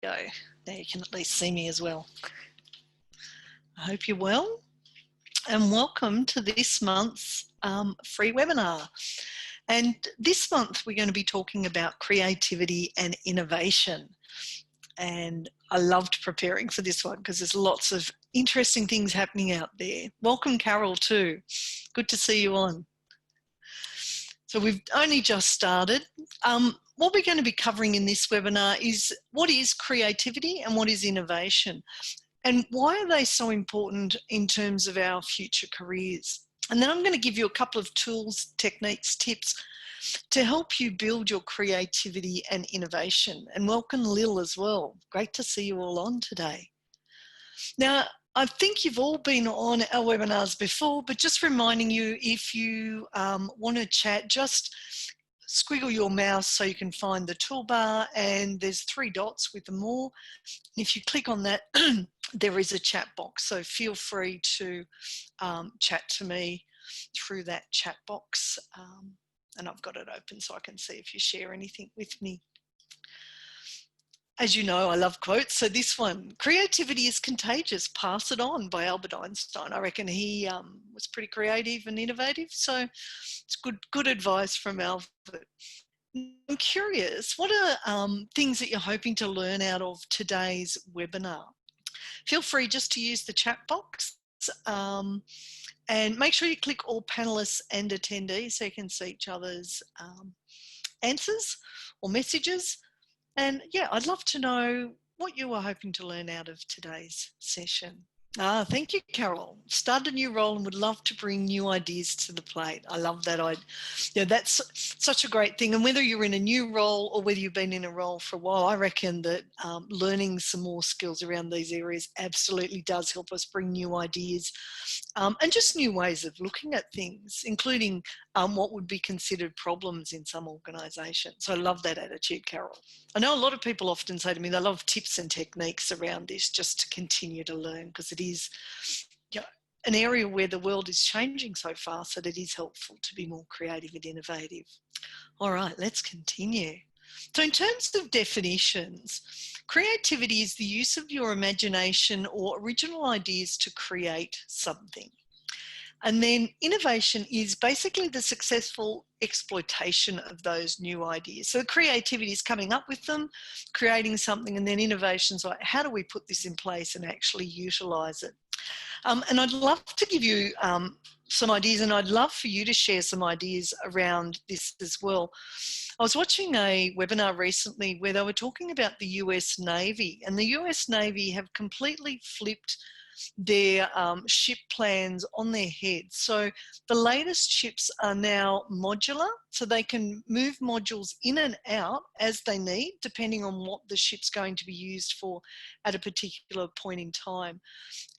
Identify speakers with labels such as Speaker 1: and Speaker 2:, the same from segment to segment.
Speaker 1: Go. Now you can at least see me as well. I hope you're well, and welcome to this month's free webinar. And this month we're going to be talking about creativity and innovation. And I loved preparing for this one because there's lots of interesting things happening out there. Welcome, Carol, too. Good to see you on. So we've only just started. What we're going to be covering in this webinar is what is creativity and what is innovation, and why are they so important in terms of our future careers. And then I'm going to give you a couple of tools, techniques, tips to help you build your creativity and innovation. And welcome, Lil, as well. Great to see you all on today. Now, I think you've all been on our webinars before, but just reminding you, if you want to chat, just squiggle your mouse so you can find the toolbar, and there's 3 dots with the more. And if you click on that, there is a chat box. So feel free to chat to me through that chat box. And I've got it open so I can see if you share anything with me. As you know, I love quotes. So this one, creativity is contagious, pass it on, by Albert Einstein. I reckon he was pretty creative and innovative. So it's good advice from Albert. I'm curious, what are things that you're hoping to learn out of today's webinar? Feel free just to use the chat box and make sure you click all panelists and attendees so you can see each other's answers or messages. And yeah, I'd love to know what you are hoping to learn out of today's session. Thank you, Carol. Started a new role and would love to bring new ideas to the plate. I love that. That's such a great thing. And whether you're in a new role or whether you've been in a role for a while, I reckon that learning some more skills around these areas absolutely does help us bring new ideas and just new ways of looking at things, including what would be considered problems in some organisations. So I love that attitude, Carol. I know a lot of people often say to me they love tips and techniques around this just to continue to learn, because it is an area where the world is changing so fast that it is helpful to be more creative and innovative. All right, let's continue. So in terms of definitions, creativity is the use of your imagination or original ideas to create something. And then innovation is basically the successful exploitation of those new ideas. So creativity is coming up with them, creating something, and then innovation's like, how do we put this in place and actually utilise it? And I'd love to give you some ideas, and I'd love for you to share some ideas around this as well. I was watching a webinar recently where they were talking about the US Navy, and the US Navy have completely flipped their ship plans on their head. So the latest ships are now modular, so they can move modules in and out as they need, depending on what the ship's going to be used for at a particular point in time.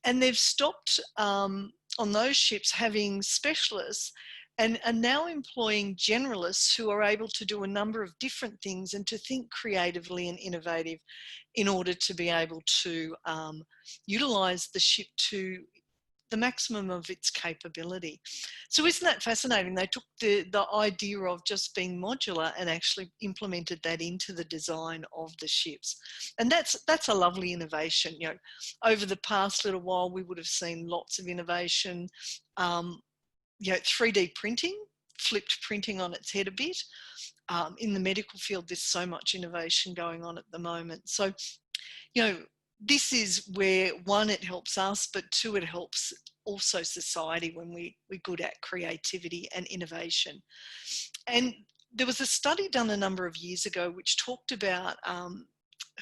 Speaker 1: And they've stopped on those ships having specialists and are now employing generalists who are able to do a number of different things and to think creatively and innovative in order to be able to utilise the ship to the maximum of its capability. So isn't that fascinating? They took the idea of just being modular and actually implemented that into the design of the ships. And that's a lovely innovation. Over the past little while, we would have seen lots of innovation. 3D printing, flipped printing on its head a bit. In the medical field, there's so much innovation going on at the moment. So, this is where, one, it helps us, but 2, it helps also society when we're good at creativity and innovation. And there was a study done a number of years ago which talked about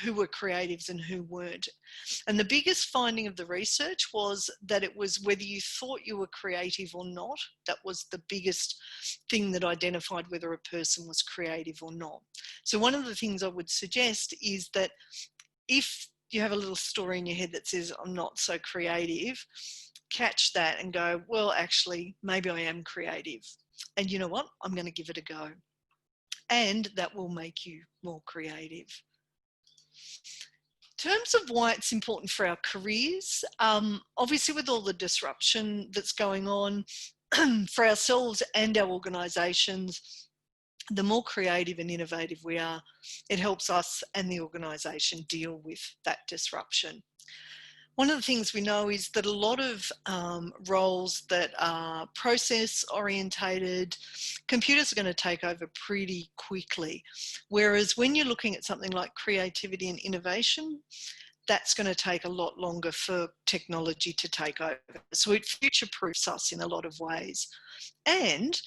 Speaker 1: who were creatives and who weren't. And the biggest finding of the research was that it was whether you thought you were creative or not. That was the biggest thing that identified whether a person was creative or not. So one of the things I would suggest is that if you have a little story in your head that says, I'm not so creative, catch that and go, well, actually, maybe I am creative. And you know what? I'm going to give it a go. And that will make you more creative. In terms of why it's important for our careers, obviously with all the disruption that's going on for ourselves and our organisations, the more creative and innovative we are, it helps us and the organisation deal with that disruption. One of the things we know is that a lot of roles that are process orientated, computers are going to take over pretty quickly. Whereas when you're looking at something like creativity and innovation, that's going to take a lot longer for technology to take over. So it future-proofs us in a lot of ways. And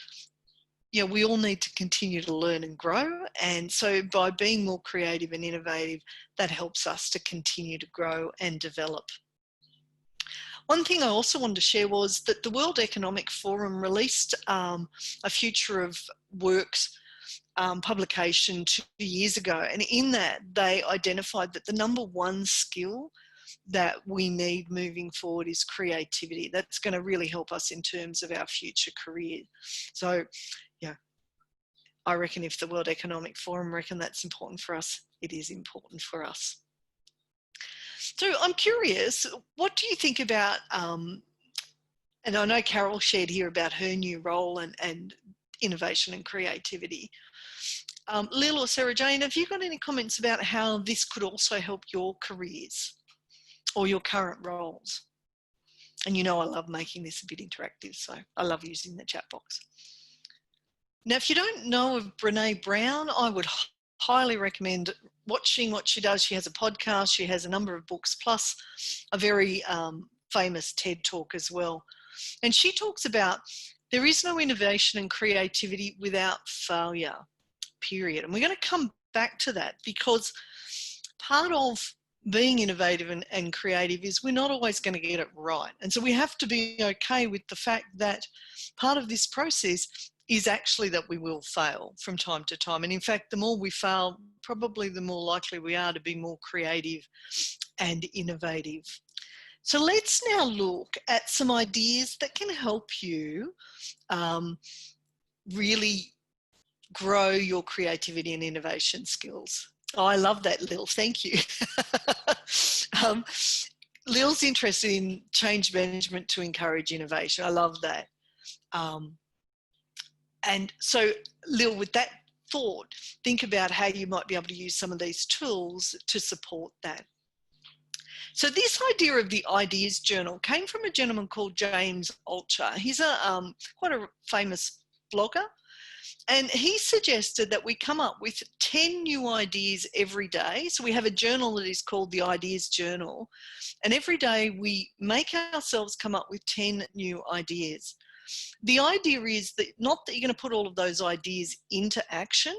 Speaker 1: we all need to continue to learn and grow. And so by being more creative and innovative, that helps us to continue to grow and develop. One thing I also wanted to share was that the World Economic Forum released a Future of Works publication 2 years ago. And in that, they identified that the number one skill that we need moving forward is creativity. That's going to really help us in terms of our future career. So, I reckon if the World Economic Forum reckon that's important for us, it is important for us. So I'm curious, what do you think about, and I know Carol shared here about her new role and innovation and creativity. Lil or Sarah Jane, have you got any comments about how this could also help your careers or your current roles? And I love making this a bit interactive, so I love using the chat box. Now, if you don't know of Brené Brown, I would highly recommend watching what she does. She has a podcast, she has a number of books, plus a very famous TED Talk as well. And she talks about there is no innovation and creativity without failure, period. And we're going to come back to that because part of being innovative and creative is we're not always going to get it right. And so we have to be okay with the fact that part of this process is actually that we will fail from time to time. And in fact, the more we fail, probably the more likely we are to be more creative and innovative. So let's now look at some ideas that can help you really grow your creativity and innovation skills. Oh, I love that, Lil. Thank you. Lil's interested in change management to encourage innovation. I love that. And so, Lil, with that thought, think about how you might be able to use some of these tools to support that. So this idea of the Ideas Journal came from a gentleman called James Altucher. He's quite a famous blogger. And he suggested that we come up with 10 new ideas every day. So we have a journal that is called the Ideas Journal. And every day we make ourselves come up with 10 new ideas. The idea is that not that you're going to put all of those ideas into action,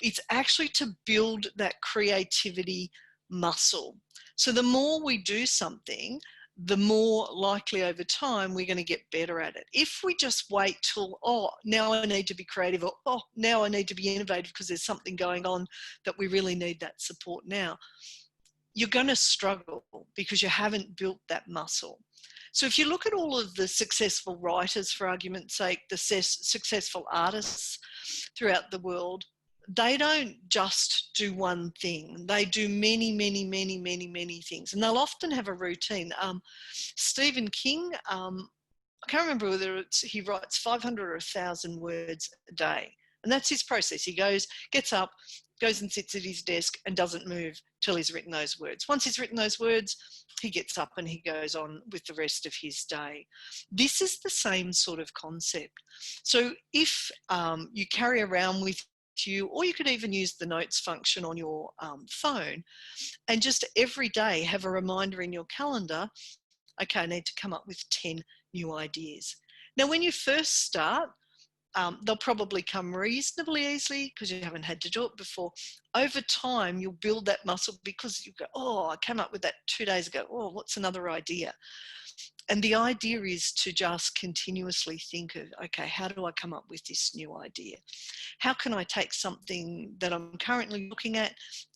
Speaker 1: it's actually to build that creativity muscle. So the more we do something, the more likely over time we're going to get better at it. If we just wait till, oh, now I need to be creative, or oh, now I need to be innovative because there's something going on that we really need that support now, you're going to struggle because you haven't built that muscle. So if you look at all of the successful writers, for argument's sake, the successful artists throughout the world, they don't just do one thing. They do many, many, many, many, many things. And they'll often have a routine. Stephen King, I can't remember whether he writes 500 or 1,000 words a day. And that's his process. He gets up, goes and sits at his desk and doesn't move till he's written those words. Once he's written those words, he gets up and he goes on with the rest of his day. This is the same sort of concept. So if you carry around with you, or you could even use the notes function on your phone, and just every day have a reminder in your calendar, okay, I need to come up with 10 new ideas. Now, when you first start, they'll probably come reasonably easily because you haven't had to do it before. Over time, you'll build that muscle because you go, oh, I came up with that 2 days ago. Oh, what's another idea? And the idea is to just continuously think of, okay, how do I come up with this new idea? How can I take something that I'm currently looking at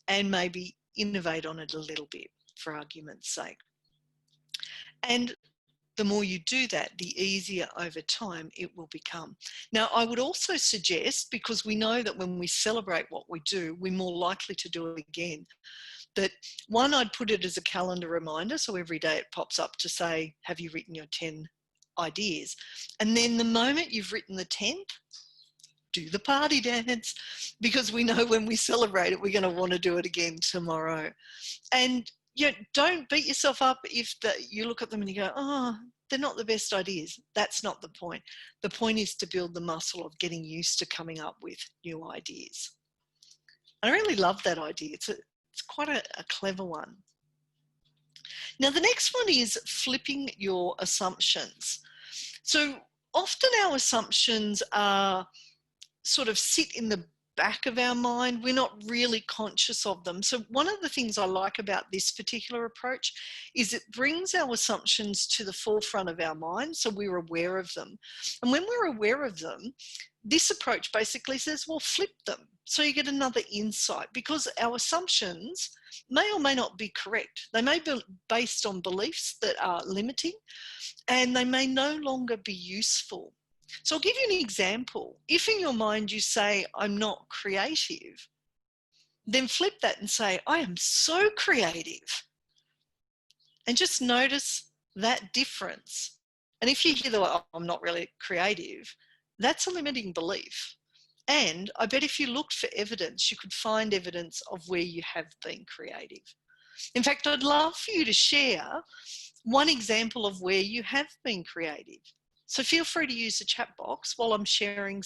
Speaker 1: and maybe innovate on it a little bit, for argument's sake? And the more you do that, the easier over time it will become. Now, I would also suggest, because we know that when we celebrate what we do, we're more likely to do it again, that one, I'd put it as a calendar reminder. So every day it pops up to say, have you written your 10 ideas? And then the moment you've written the 10th, do the party dance, because we know when we celebrate it, we're going to want to do it again tomorrow. And don't beat yourself up if you look at them and you go, oh, they're not the best ideas. That's not the point. The point is to build the muscle of getting used to coming up with new ideas. I really love that idea. It's quite a clever one. Now, the next one is flipping your assumptions. So often our assumptions are sort of sit in the back of our mind. We're not really conscious of them. So one of the things I like about this particular approach is it brings our assumptions to the forefront of our mind, so we're aware of them. And when we're aware of them, this approach basically says, well, flip them. So you get another insight, because our assumptions may or may not be correct. They may be based on beliefs that are limiting, and they may no longer be useful. So I'll give you an example. If in your mind you say, I'm not creative, then flip that and say, I am so creative. And just notice that difference. And if you hear the word, oh, I'm not really creative, that's a limiting belief. And I bet if you looked for evidence, you could find evidence of where you have been creative. In fact, I'd love for you to share one example of where you have been creative. So feel free to use the chat box while I'm sharing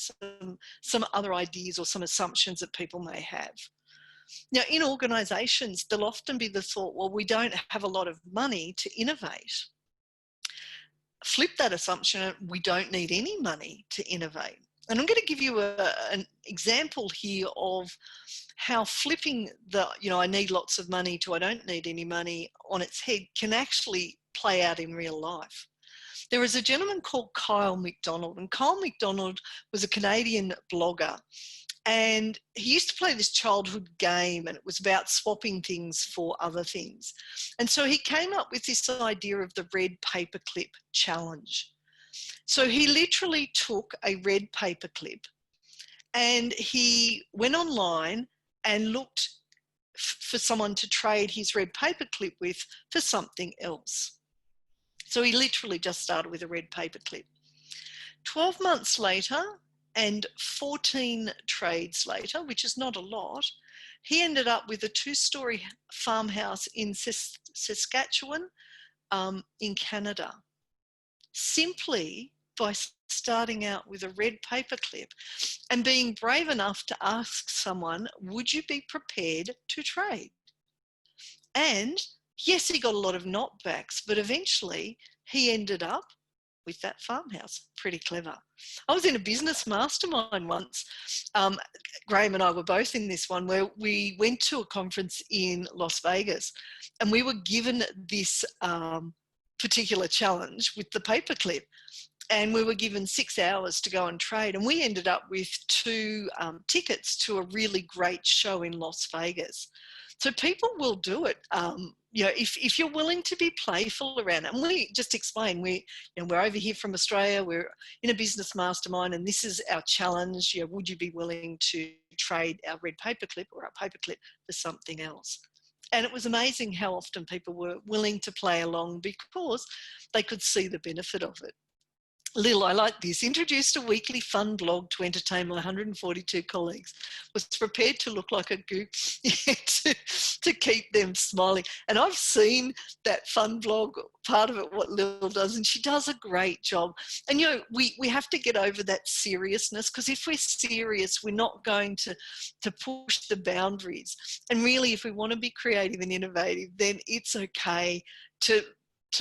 Speaker 1: some other ideas or some assumptions that people may have. Now, in organisations, there'll often be the thought, well, we don't have a lot of money to innovate. Flip that assumption, we don't need any money to innovate. And I'm going to give you an example here of how flipping the, I need lots of money to I don't need any money on its head can actually play out in real life. There is a gentleman called Kyle McDonald, and Kyle McDonald was a Canadian blogger, and he used to play this childhood game, and it was about swapping things for other things. And so he came up with this idea of the red paperclip challenge. So he literally took a red paperclip and he went online and looked for someone to trade his red paperclip with for something else. So he literally just started with a red paperclip. 12 months later and 14 trades later, which is not a lot, he ended up with a 2-story farmhouse in Saskatchewan in Canada, simply by starting out with a red paperclip and being brave enough to ask someone, would you be prepared to trade? And yes, he got a lot of knockbacks, but eventually he ended up with that farmhouse. Pretty clever. I was in a business mastermind once. Graham and I were both in this one, where we went to a conference in Las Vegas and we were given this particular challenge with the paperclip. And we were given 6 hours to go and trade. And we ended up with 2 tickets to a really great show in Las Vegas. So people will do it. If you're willing to be playful around it. And we just explain, we're over here from Australia, we're in a business mastermind, and this is our challenge. Would you be willing to trade our red paperclip or our paperclip for something else? And it was amazing how often people were willing to play along because they could see the benefit of it. Lil, I like this. Introduced a weekly fun blog to entertain my 142 colleagues. Was prepared to look like a goop to keep them smiling. And I've seen that fun blog, part of it, what Lil does, and she does a great job. And, we have to get over that seriousness, because if we're serious, we're not going to push the boundaries. And really, if we want to be creative and innovative, then it's okay to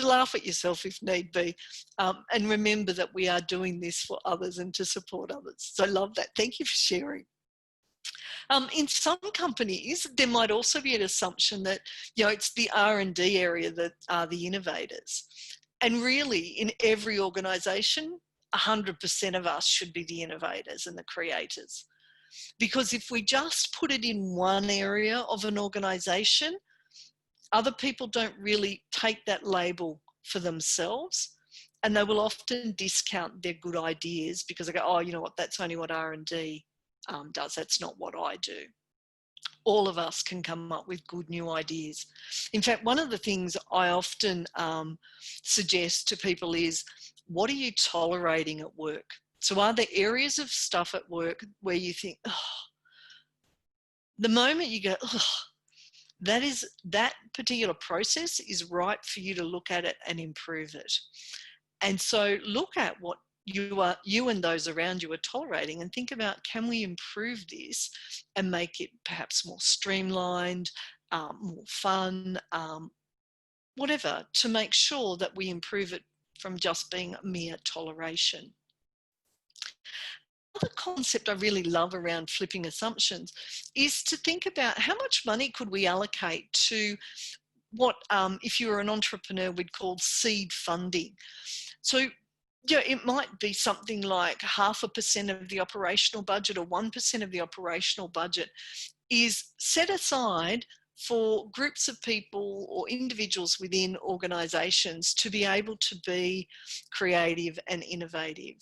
Speaker 1: laugh at yourself if need be, and remember that we are doing this for others and to support others. So I love that. Thank you for sharing. In some companies, there might also be an assumption that, it's the R&D area that are the innovators. And really, in every organisation, 100% of us should be the innovators and the creators. Because if we just put it in one area of an organisation, other people don't really take that label for themselves, and they will often discount their good ideas because they go, oh, you know what, that's only what R&D does. That's not what I do. All of us can come up with good new ideas. In fact, one of the things I often suggest to people is, what are you tolerating at work? So are there areas of stuff at work where you think, oh, the moment you go, oh, that particular process is right for you to look at it and improve it. And so look at what you and those around you are tolerating and think about, can we improve this and make it perhaps more streamlined, more fun, whatever, to make sure that we improve it from just being mere toleration. Another concept I really love around flipping assumptions is to think about how much money could we allocate to what, if you were an entrepreneur, we'd call seed funding. So, yeah, it might be something like 0.5% of the operational budget or 1% of the operational budget is set aside for groups of people or individuals within organisations to be able to be creative and innovative.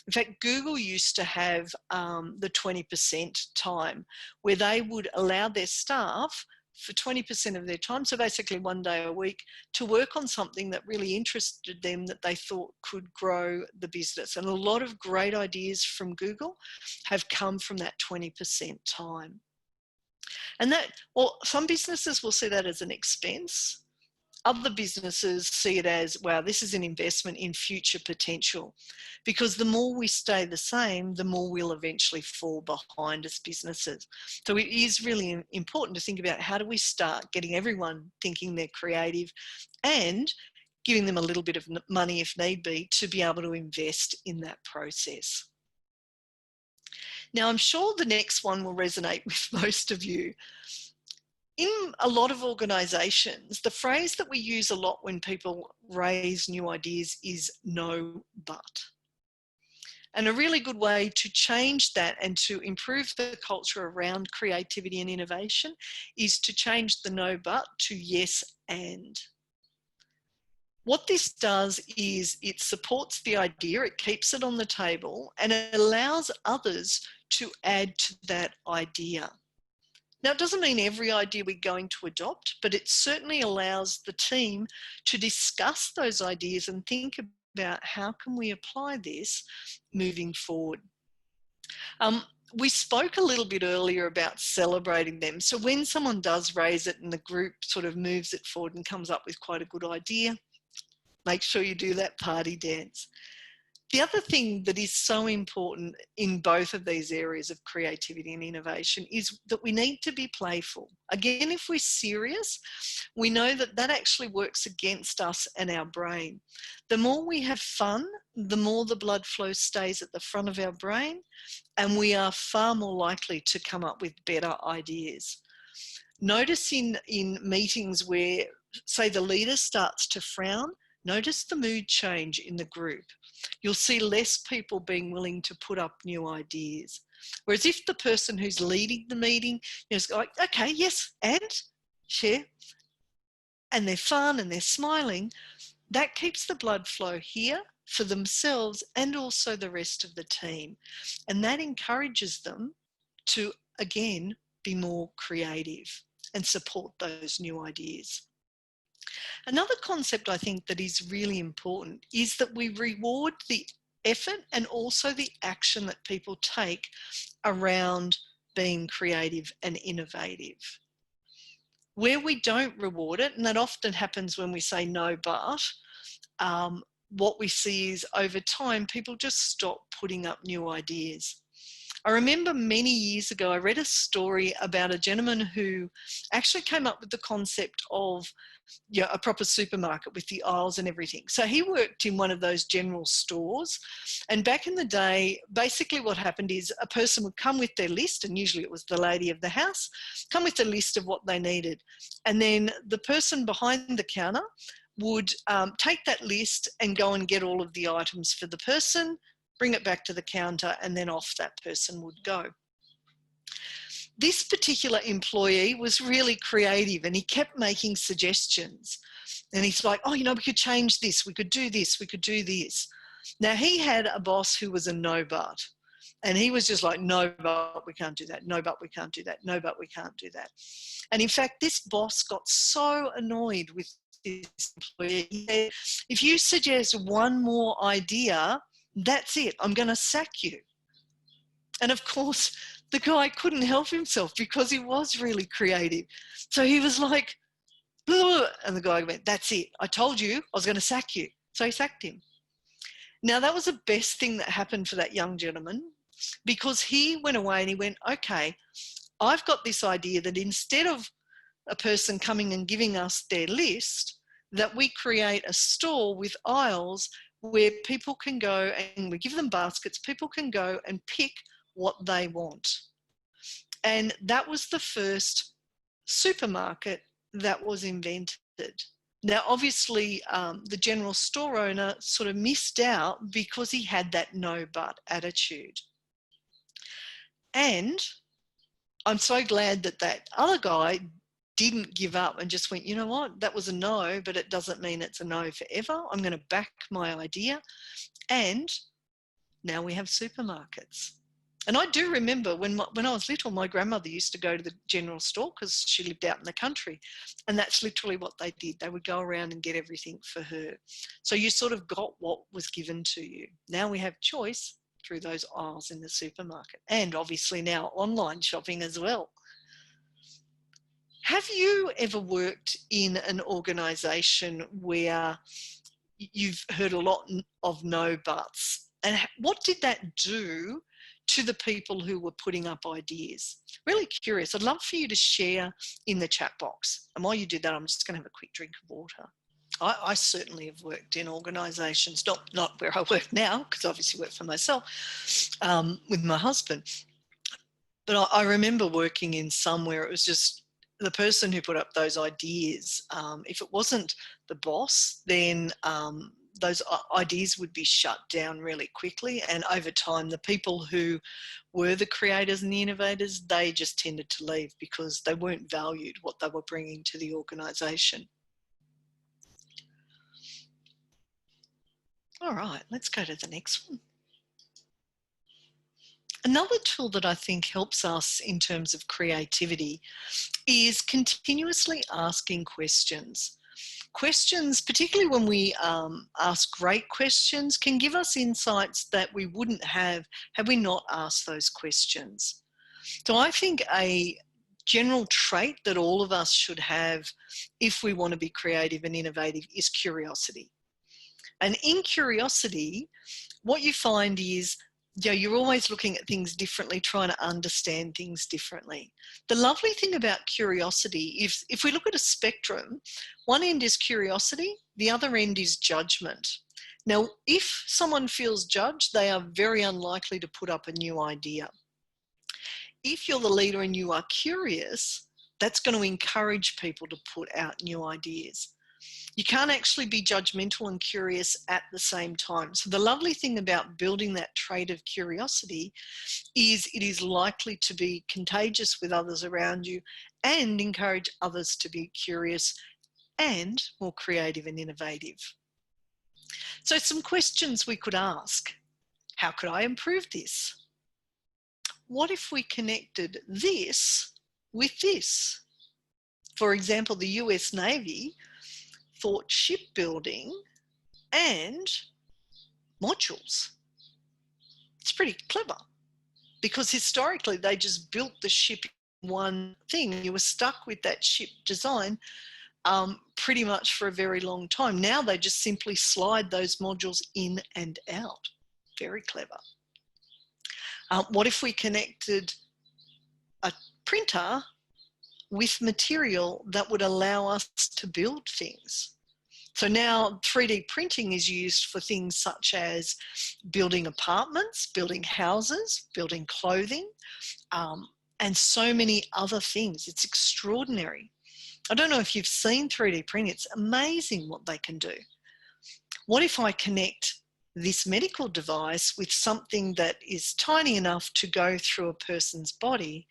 Speaker 1: In fact, Google used to have the 20% time, where they would allow their staff for 20% of their time, so basically 1 day a week, to work on something that really interested them, that they thought could grow the business. And a lot of great ideas from Google have come from that 20% time. And that, well, some businesses will see that as an expense. Other businesses see it as, wow, this is an investment in future potential, because the more we stay the same, the more we'll eventually fall behind as businesses. So it is really important to think about, how do we start getting everyone thinking they're creative and giving them a little bit of money if need be to be able to invest in that process. Now, I'm sure the next one will resonate with most of you. In a lot of organisations, the phrase that we use a lot when people raise new ideas is "no but." And a really good way to change that and to improve the culture around creativity and innovation is to change the "no but" to "yes and." What this does is it supports the idea, it keeps it on the table, and it allows others to add to that idea. Now, it doesn't mean every idea we're going to adopt, but it certainly allows the team to discuss those ideas and think about, how can we apply this moving forward. We spoke a little bit earlier about celebrating them. So when someone does raise it and the group sort of moves it forward and comes up with quite a good idea, make sure you do that party dance. The other thing that is so important in both of these areas of creativity and innovation is that we need to be playful. Again, if we're serious, we know that that actually works against us and our brain. The more we have fun, the more the blood flow stays at the front of our brain, and we are far more likely to come up with better ideas. Notice in meetings where, say, the leader starts to frown, notice the mood change in the group. You'll see less people being willing to put up new ideas. Whereas if the person who's leading the meeting is like, okay, yes, and share, and they're fun and they're smiling, that keeps the blood flow here for themselves and also the rest of the team. And that encourages them to, again, be more creative and support those new ideas. Another concept I think that is really important is that we reward the effort and also the action that people take around being creative and innovative. Where we don't reward it, and that often happens when we say no but, what we see is over time people just stop putting up new ideas. I remember many years ago I read a story about a gentleman who actually came up with the concept of a proper supermarket with the aisles and everything. So he worked in one of those general stores, and back in the day, basically what happened is a person would come with their list, and usually it was the lady of the house, come with a list of what they needed. And then the person behind the counter would take that list and go and get all of the items for the person, bring it back to the counter, and then off that person would go. This particular employee was really creative and he kept making suggestions. And he's like, oh, we could change this, we could do this, we could do this. Now, he had a boss who was a no but. And he was just like, no, but we can't do that. No, but we can't do that. No, but we can't do that. And in fact, this boss got so annoyed with this employee. He said, if you suggest one more idea, That's it. I'm going to sack you. And of course, the guy couldn't help himself because he was really creative. So he was like, blah, blah, blah. And the guy went, that's it. I told you I was going to sack you. So he sacked him. Now, that was the best thing that happened for that young gentleman, because he went away and he went, okay, I've got this idea that instead of a person coming and giving us their list, that we create a store with aisles where people can go, and we give them baskets, people can go and pick what they want. And that was the first supermarket that was invented. Now, obviously, the general store owner sort of missed out because he had that no but attitude. And I'm so glad that that other guy didn't give up and just went, you know what, that was a no, but it doesn't mean it's a no forever. I'm going to back my idea. And now we have supermarkets. And I do remember when I was little, my grandmother used to go to the general store because she lived out in the country. And that's literally what they did. They would go around and get everything for her. So you sort of got what was given to you. Now we have choice through those aisles in the supermarket, and obviously now online shopping as well. Have you ever worked in an organisation where you've heard a lot of no buts? And what did that do to the people who were putting up ideas? Really curious. I'd love for you to share in the chat box. And while you do that, I'm just going to have a quick drink of water. I certainly have worked in organisations, not where I work now, because I obviously work for myself, with my husband. But I remember working in some where it was just the person who put up those ideas. If it wasn't the boss, then those ideas would be shut down really quickly. And over time, the people who were the creators and the innovators, they just tended to leave because they weren't valued what they were bringing to the organisation. All right, let's go to the next one. Another tool that I think helps us in terms of creativity is continuously asking questions. Questions, particularly when we ask great questions, can give us insights that we wouldn't have had we not asked those questions. So I think a general trait that all of us should have if we want to be creative and innovative is curiosity. And in curiosity, what you find is, you're always looking at things differently, trying to understand things differently. The lovely thing about curiosity, if we look at a spectrum, one end is curiosity, the other end is judgment. Now, if someone feels judged, they are very unlikely to put up a new idea. If you're the leader and you are curious, that's going to encourage people to put out new ideas. You can't actually be judgmental and curious at the same time. So the lovely thing about building that trait of curiosity is it is likely to be contagious with others around you and encourage others to be curious and more creative and innovative. So some questions we could ask. How could I improve this? What if we connected this with this? For example, the US Navy thought shipbuilding and modules. It's pretty clever because historically they just built the ship in one thing. You were stuck with that ship design pretty much for a very long time. Now they just simply slide those modules in and out. Very clever. What if we connected a printer with material that would allow us to build things? So now 3D printing is used for things such as building apartments, building houses, building clothing, and so many other things. It's extraordinary. I don't know if you've seen 3D printing. It's amazing what they can do. What if I connect this medical device with something that is tiny enough to go through a person's body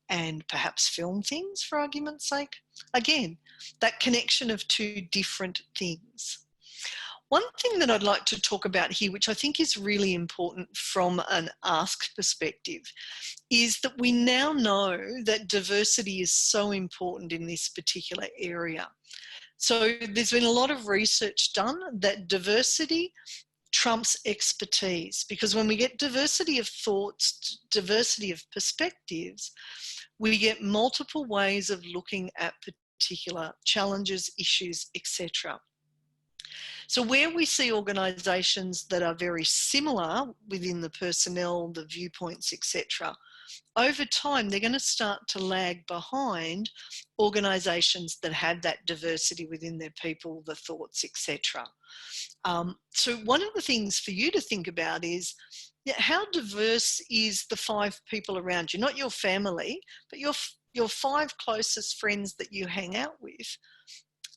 Speaker 1: and perhaps film things, for argument's sake? Again, that connection of two different things. One thing that I'd like to talk about here, which I think is really important from an ask perspective, is that we now know that diversity is so important in this particular area. So there's been a lot of research done that diversity trumps expertise, because when we get diversity of thoughts, diversity of perspectives, we get multiple ways of looking at particular challenges, issues, etc. So where we see organisations that are very similar within the personnel, the viewpoints, etc., over time, they're going to start to lag behind organisations that have that diversity within their people, the thoughts, etc. So one of the things for you to think about is, how diverse is the 5 people around you? Not your family, but your 5 closest friends that you hang out with.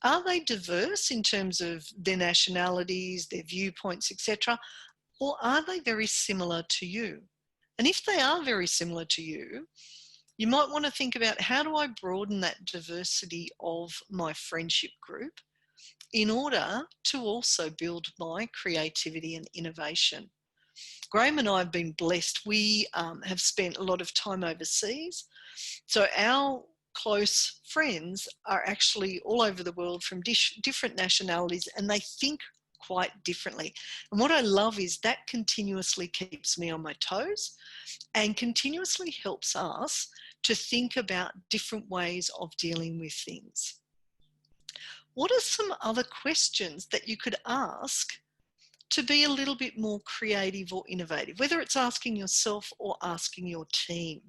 Speaker 1: Are they diverse in terms of their nationalities, their viewpoints, etc.? Or are they very similar to you? And if they are very similar to you, you might want to think about, how do I broaden that diversity of my friendship group in order to also build my creativity and innovation? Graham and I have been blessed. We have spent a lot of time overseas. So our close friends are actually all over the world from different nationalities, and they think quite differently. And what I love is that continuously keeps me on my toes and continuously helps us to think about different ways of dealing with things. What are some other questions that you could ask to be a little bit more creative or innovative, whether it's asking yourself or asking your team?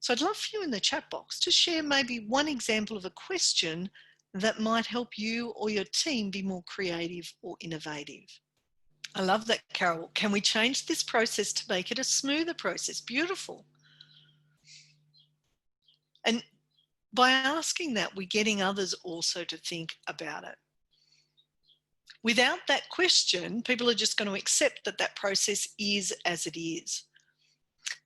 Speaker 1: So I'd love for you in the chat box to share maybe one example of a question that might help you or your team be more creative or innovative. I love that, Carol. Can we change this process to make it a smoother process? Beautiful. And by asking that, we're getting others also to think about it. Without that question, people are just going to accept that that process is as it is.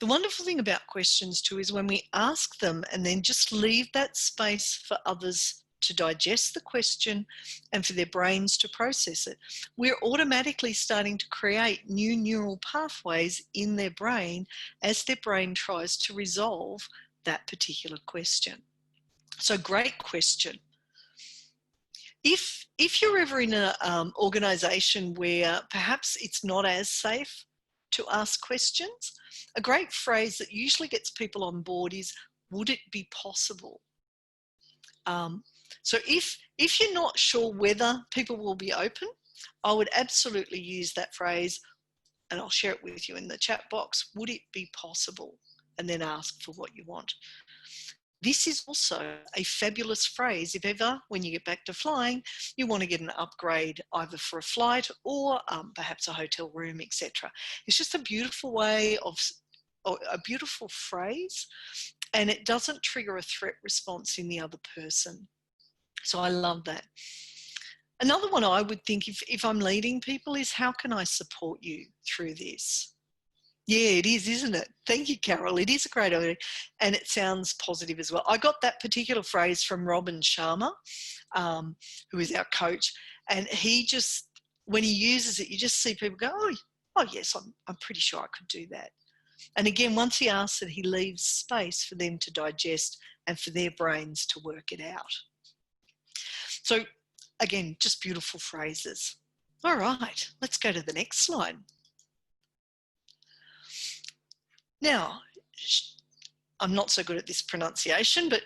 Speaker 1: The wonderful thing about questions too is when we ask them and then just leave that space for others to digest the question and for their brains to process it, we're automatically starting to create new neural pathways in their brain as their brain tries to resolve that particular question. So great question. If you're ever in an organisation where perhaps it's not as safe to ask questions, a great phrase that usually gets people on board is, would it be possible? So if you're not sure whether people will be open, I would absolutely use that phrase, and I'll share it with you in the chat box. Would it be possible? And then ask for what you want. This is also a fabulous phrase if ever, when you get back to flying, you want to get an upgrade either for a flight or perhaps a hotel room, etc. It's just a beautiful way of, or a beautiful phrase, and it doesn't trigger a threat response in the other person. So I love that. Another one I would think if I'm leading people is, how can I support you through this? Yeah, it is, isn't it? Thank you, Carol. It is a great idea, and it sounds positive as well. I got that particular phrase from Robin Sharma, who is our coach, and he just, when he uses it, you just see people go, oh yes, I'm pretty sure I could do that. And again, once he asks it, he leaves space for them to digest and for their brains to work it out. So again, just beautiful phrases. All right, let's go to the next slide. Now, I'm not so good at this pronunciation, but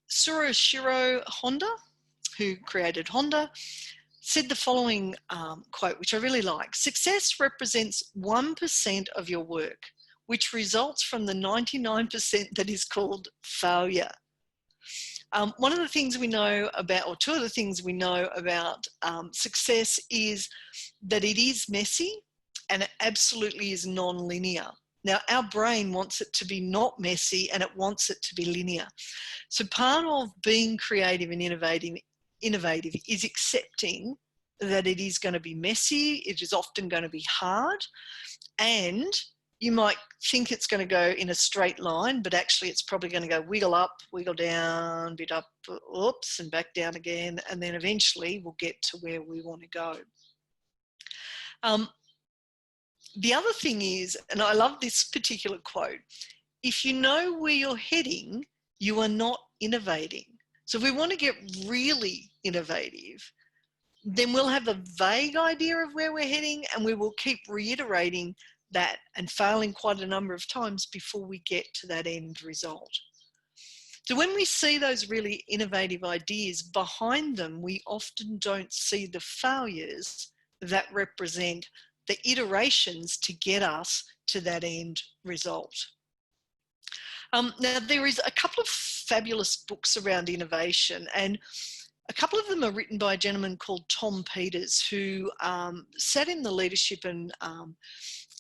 Speaker 1: Tsurushiro Honda, who created Honda, said the following quote, which I really like: success represents 1% of your work, which results from the 99% that is called failure. One of the things we know about, or two of the things we know about success is that it is messy and it absolutely is non-linear. Now, our brain wants it to be not messy and it wants it to be linear. So part of being creative and innovative is accepting that it is going to be messy, it is often going to be hard, and you might think it's going to go in a straight line, but actually it's probably going to go wiggle up, wiggle down, bit up, oops, and back down again, and then eventually we'll get to where we want to go. The other thing is, and I love this particular quote, if you know where you're heading, you are not innovating. So if we want to get really innovative, then we'll have a vague idea of where we're heading, and we will keep reiterating that and failing quite a number of times before we get to that end result. So when we see those really innovative ideas, behind them, we often don't see the failures that represent the iterations to get us to that end result. Now, there is a couple of fabulous books around innovation, and a couple of them are written by a gentleman called Tom Peters, who sat in the leadership and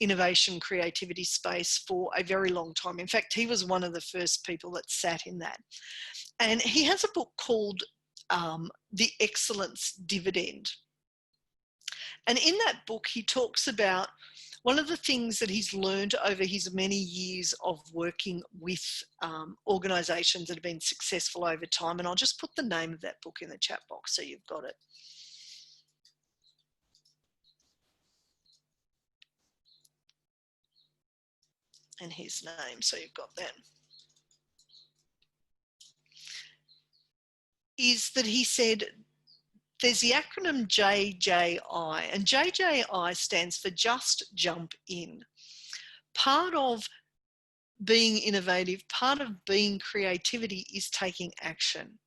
Speaker 1: innovation creativity space for a very long time. In fact, he was one of the first people that sat in that. And he has a book called The Excellence Dividend. And in that book, he talks about one of the things that he's learned over his many years of working with organisations that have been successful over time. And I'll just put the name of that book in the chat box so you've got it. And his name, so you've got that. Is that he said, there's the acronym JJI, and JJI stands for Just Jump In. Part of being innovative, part of being creativity is taking action.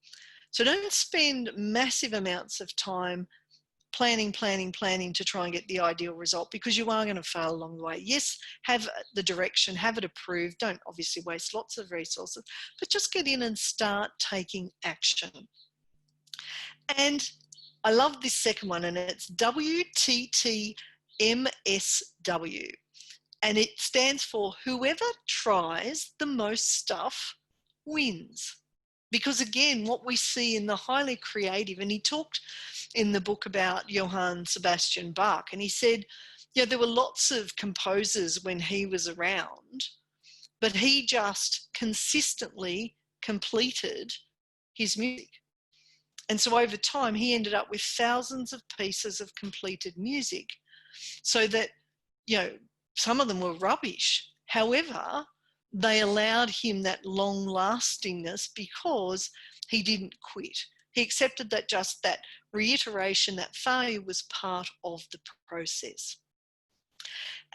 Speaker 1: So don't spend massive amounts of time planning to try and get the ideal result, because you are going to fail along the way. Yes, have the direction, have it approved. Don't obviously waste lots of resources, but just get in and start taking action. And I love this second one, and it's WTTMSW. And it stands for whoever tries the most stuff wins. Because again, what we see in the highly creative, and he talked in the book about Johann Sebastian Bach, and he said, yeah, there were lots of composers when he was around, but he just consistently completed his music. And so over time, he ended up with thousands of pieces of completed music, so that, you know, some of them were rubbish. However, they allowed him that long lastingness because he didn't quit. He accepted that just that reiteration, that failure was part of the process.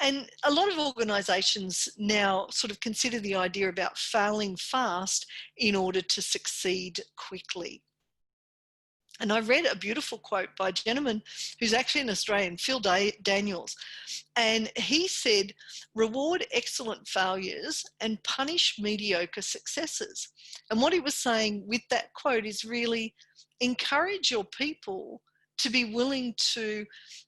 Speaker 1: And a lot of organisations now sort of consider the idea about failing fast in order to succeed quickly. And I read a beautiful quote by a gentleman who's actually an Australian, Phil Daniels, and he said, reward excellent failures and punish mediocre successes. And what he was saying with that quote is really encourage your people to be willing to,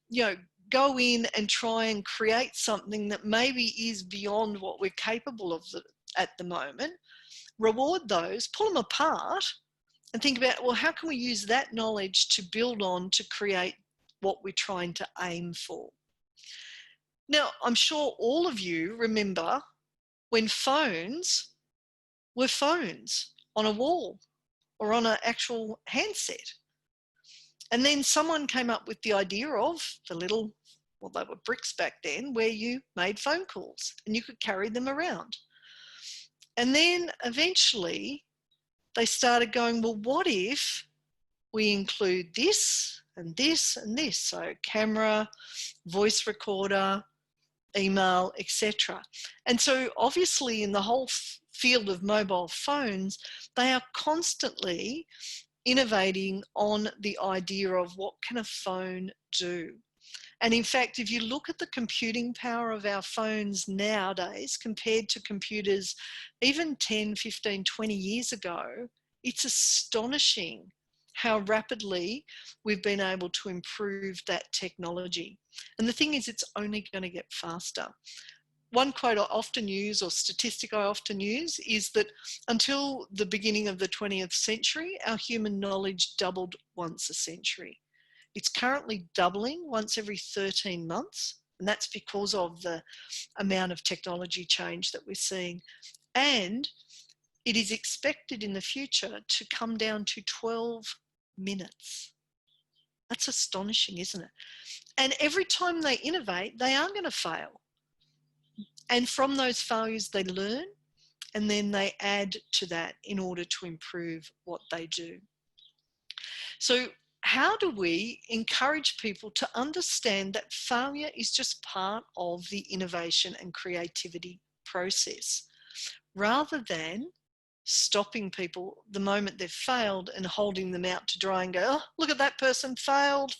Speaker 1: you know, go in and try and create something that maybe is beyond what we're capable of at the moment. Reward those, pull them apart, and think about, well, how can we use that knowledge to build on to create what we're trying to aim for? Now, I'm sure all of you remember when phones were phones on a wall or on an actual handset. And then someone came up with the idea of the little, well, they were bricks back then, where you made phone calls and you could carry them around. And then eventually they started going, well, what if we include this and this and this? So camera, voice recorder, email, etc. And so obviously in the whole field of mobile phones, they are constantly innovating on the idea of what can a phone do. And in fact, if you look at the computing power of our phones nowadays compared to computers even 10, 15, 20 years ago, it's astonishing how rapidly we've been able to improve that technology. And the thing is, it's only going to get faster. One quote I often use, or statistic I often use, is that until the beginning of the 20th century, our human knowledge doubled once a century. It's currently doubling once every 13 months, and that's because of the amount of technology change that we're seeing. And it is expected in the future to come down to 12 minutes. That's astonishing, isn't it? And every time they innovate, they are going to fail. And from those failures, they learn, and then they add to that in order to improve what they do. So how do we encourage people to understand that failure is just part of the innovation and creativity process, rather than stopping people the moment they've failed and holding them out to dry and go, oh, look at that person, failed,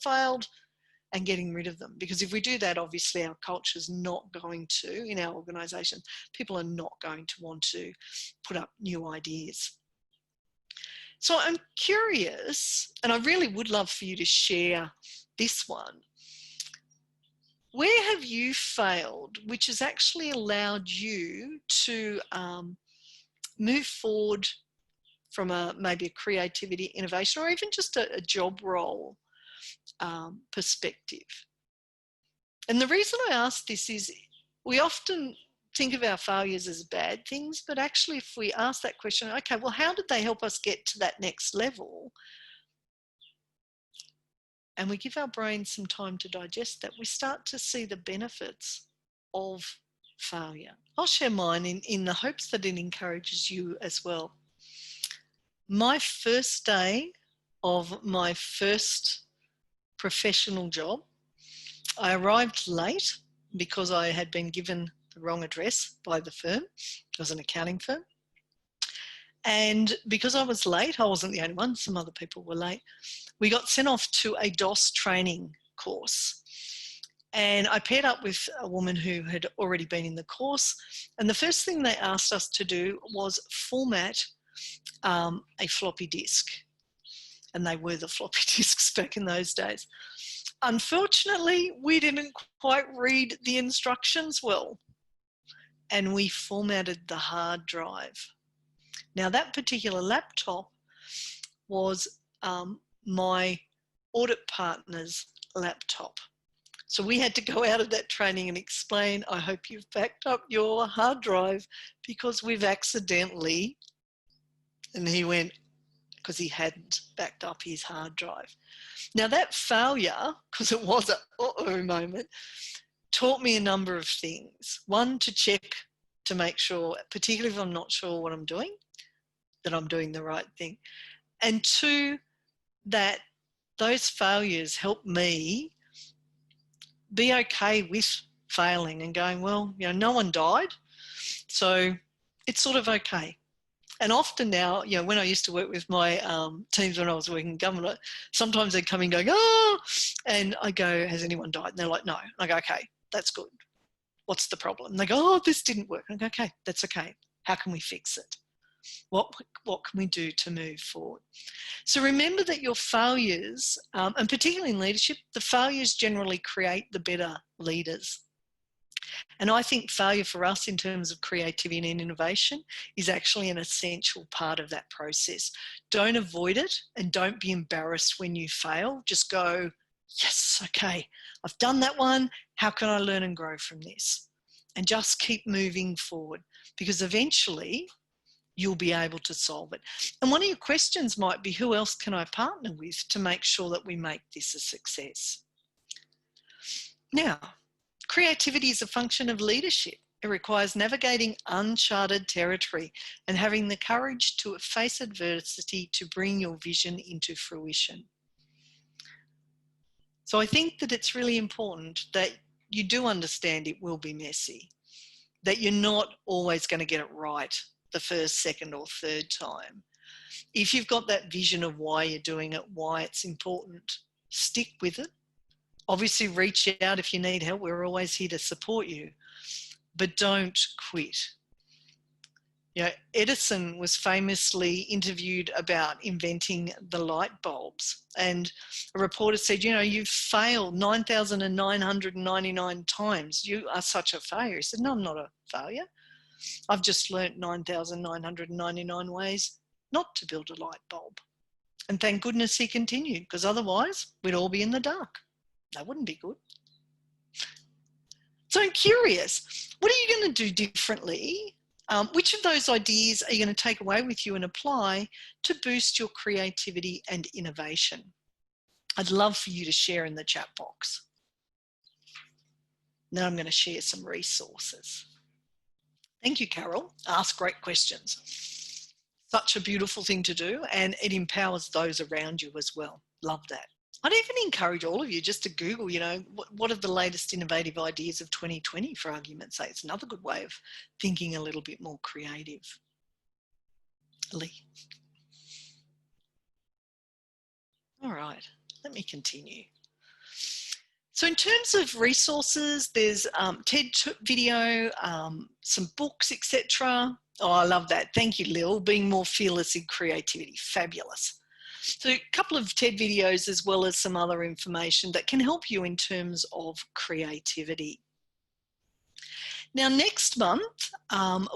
Speaker 1: and getting rid of them? Because if we do that, obviously our culture is not going to, in our organisation, people are not going to want to put up new ideas. So I'm curious, and I really would love for you to share this one. Where have you failed, which has actually allowed you to move forward from maybe a creativity, innovation, or even just a job role perspective? And the reason I ask this is we often think of our failures as bad things, but actually if we ask that question, okay, well, how did they help us get to that next level? And we give our brain some time to digest that, we start to see the benefits of failure. I'll share mine in the hopes that it encourages you as well. My first day of my first professional job, I arrived late because I had been given the wrong address by the firm. It was an accounting firm. And because I was late, I wasn't the only one, some other people were late, we got sent off to a DOS training course. And I paired up with a woman who had already been in the course. And the first thing they asked us to do was format a floppy disk. And they were the floppy disks back in those days. Unfortunately, we didn't quite read the instructions well, and we formatted the hard drive. Now, that particular laptop was my audit partner's laptop. So we had to go out of that training and explain, I hope you've backed up your hard drive because we've accidentally, and he went, because he hadn't backed up his hard drive. Now that failure, because it was an uh-oh moment, taught me a number of things. One, to check to make sure, particularly if I'm not sure what I'm doing, that I'm doing the right thing. And two, that those failures help me be okay with failing and going, well, you know, no one died, so it's sort of okay. And often now, you know, when I used to work with my teams when I was working in government, sometimes they'd come in going, oh, and I go, has anyone died? And they're like, no. And I go, okay, that's good. What's the problem? And they go, oh, this didn't work. And I go, okay, that's okay. How can we fix it? What can we do to move forward? So remember that your failures, and particularly in leadership, the failures generally create the better leaders. And I think failure for us in terms of creativity and innovation is actually an essential part of that process. Don't avoid it and don't be embarrassed when you fail. Just go, yes, okay, I've done that one. How can I learn and grow from this? And just keep moving forward, because eventually you'll be able to solve it. And one of your questions might be, who else can I partner with to make sure that we make this a success? Now, creativity is a function of leadership. It requires navigating uncharted territory and having the courage to face adversity to bring your vision into fruition. So I think that it's really important that you do understand it will be messy, that you're not always going to get it right the first, second or third time. If you've got that vision of why you're doing it, why it's important, stick with it. Obviously reach out if you need help. We're always here to support you, but don't quit. You know, Edison was famously interviewed about inventing the light bulbs, and a reporter said, you know, you've failed 9,999 times. You are such a failure. He said, no, I'm not a failure. I've just learnt 9,999 ways not to build a light bulb. And thank goodness he continued, because otherwise we'd all be in the dark. That wouldn't be good. So I'm curious, what are you going to do differently? Which of those ideas are you going to take away with you and apply to boost your creativity and innovation? I'd love for you to share in the chat box. Now I'm going to share some resources. Thank you, Carol. Ask great questions. Such a beautiful thing to do, and it empowers those around you as well. Love that. I'd even encourage all of you just to Google, what are the latest innovative ideas of 2020, for argument's sake. It's another good way of thinking a little bit more creatively. All right, let me continue. So in terms of resources, there's TED video, some books, etc. Oh, I love that. Thank you, Lil. Being more fearless in creativity. Fabulous. So a couple of TED videos as well as some other information that can help you in terms of creativity. Now, next month,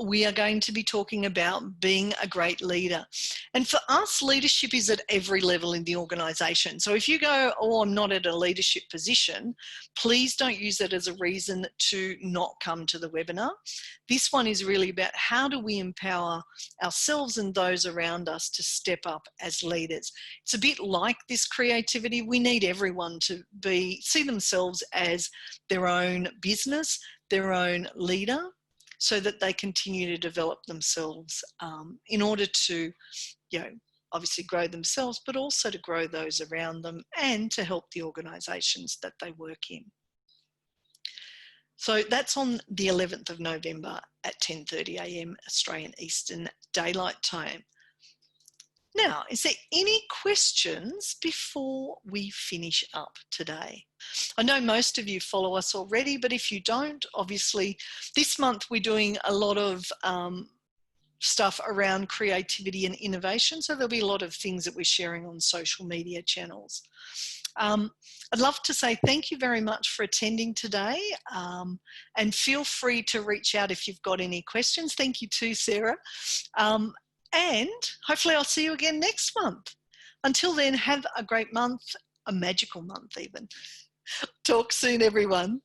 Speaker 1: we are going to be talking about being a great leader. And for us, leadership is at every level in the organisation. So if you go, oh, I'm not at a leadership position, please don't use that as a reason to not come to the webinar. This one is really about how do we empower ourselves and those around us to step up as leaders. It's a bit like this creativity. We need everyone to see themselves as their own business, their own leader, so that they continue to develop themselves in order to, obviously grow themselves, but also to grow those around them and to help the organisations that they work in. So that's on the 11th of November at 10:30 a.m. Australian Eastern Daylight Time. Now, is there any questions before we finish up today? I know most of you follow us already, but if you don't, obviously this month we're doing a lot of stuff around creativity and innovation. So there'll be a lot of things that we're sharing on social media channels. I'd love to say thank you very much for attending today, and feel free to reach out if you've got any questions. Thank you too, Sarah. And hopefully I'll see you again next month. Until then, have a great month, a magical month even. Talk soon, everyone.